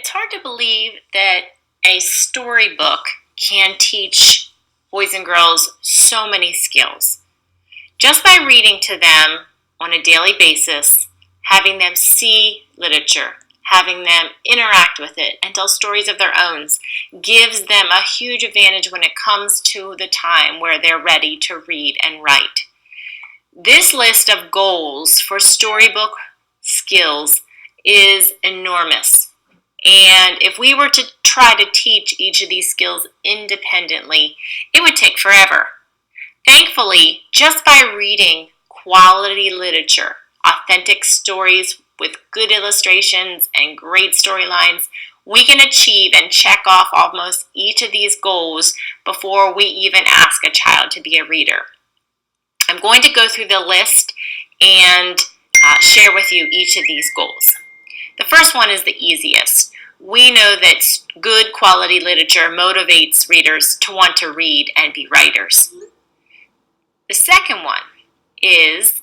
It's hard to believe that a storybook can teach boys and girls so many skills. Just by reading to them on a daily basis, having them see literature, having them interact with it and tell stories of their own gives them a huge advantage when it comes to the time where they're ready to read and write. This list of goals for storybook skills is enormous. And if we were to try to teach each of these skills independently, it would take forever. Thankfully, just by reading quality literature, authentic stories with good illustrations and great storylines, we can achieve and check off almost each of these goals before we even ask a child to be a reader. I'm going to go through the list and share with you each of these goals. The first one is the easiest. We know that good quality literature motivates readers to want to read and be writers. The second one is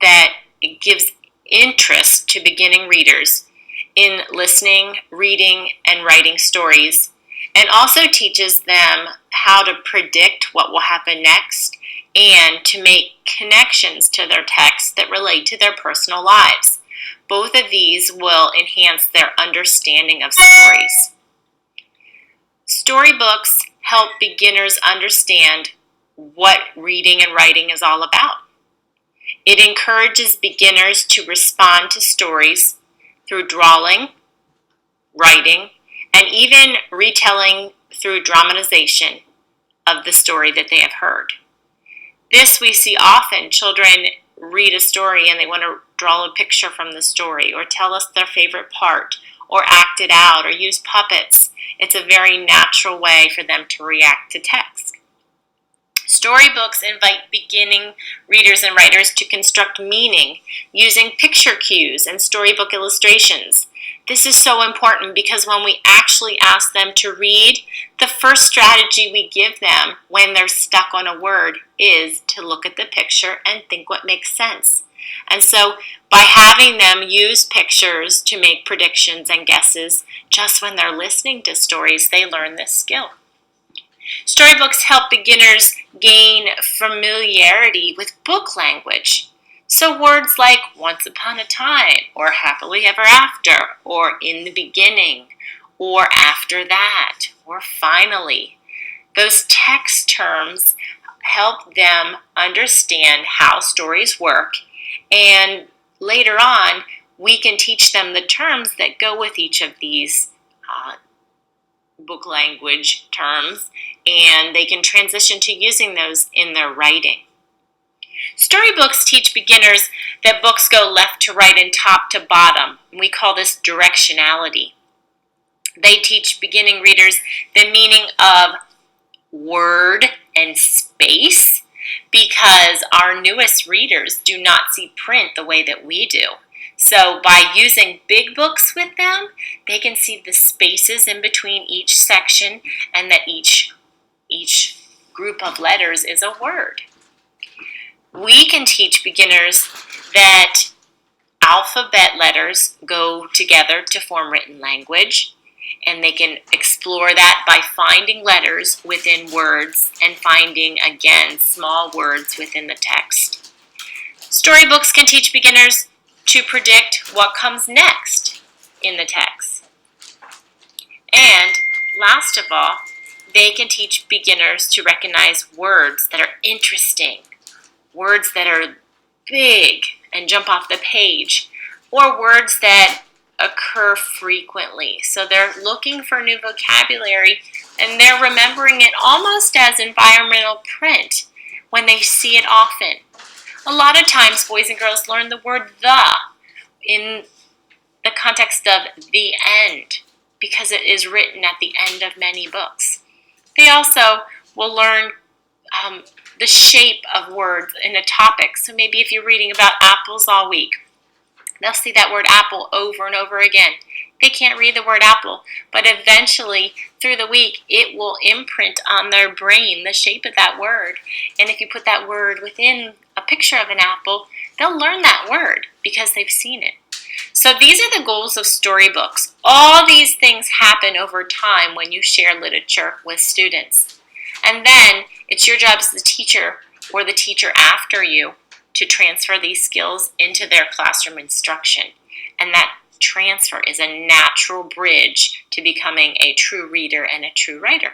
that it gives interest to beginning readers in listening, reading, and writing stories, and also teaches them how to predict what will happen next and to make connections to their text that relate to their personal lives. Both of these will enhance their understanding of stories. Storybooks help beginners understand what reading and writing is all about. It encourages beginners to respond to stories through drawing, writing, and even retelling through dramatization of the story that they have heard. This we see often. Children read a story and they want to draw a picture from the story or tell us their favorite part or act it out or use puppets. It's a very natural way for them to react to text. Storybooks invite beginning readers and writers to construct meaning using picture cues and storybook illustrations. This is so important because when we actually ask them to read, the first strategy we give them when they're stuck on a word is to look at the picture and think what makes sense. And so by having them use pictures to make predictions and guesses, just when they're listening to stories, they learn this skill. Storybooks help beginners gain familiarity with book language. So words like once upon a time, or happily ever after, or in the beginning, or after that, or finally. Those text terms help them understand how stories work, and later on, we can teach them the terms that go with each of these book language terms, and they can transition to using those in their writing. Storybooks teach beginners that books go left to right and top to bottom. We call this directionality. They teach beginning readers the meaning of word and space because our newest readers do not see print the way that we do. So by using big books with them, they can see the spaces in between each section and that each group of letters is a word. We can teach beginners that alphabet letters go together to form written language, and they can explore that by finding letters within words and finding, again, small words within the text. Storybooks can teach beginners to predict what comes next in the text. And last of all, they can teach beginners to recognize words that are interesting, words that are big and jump off the page, or words that occur frequently. So they're looking for new vocabulary and they're remembering it almost as environmental print when they see it often. A lot of times boys and girls learn the word the in the context of the end because it is written at the end of many books. They also will learn the shape of words in a topic. So maybe if you're reading about apples all week, they'll see that word apple over and over again. They can't read the word apple, but eventually through the week it will imprint on their brain the shape of that word. And if you put that word within a picture of an apple, they'll learn that word because they've seen it. So these are the goals of storybooks. All these things happen over time when you share literature with students. And then it's your job as the teacher or the teacher after you to transfer these skills into their classroom instruction. And that transfer is a natural bridge to becoming a true reader and a true writer.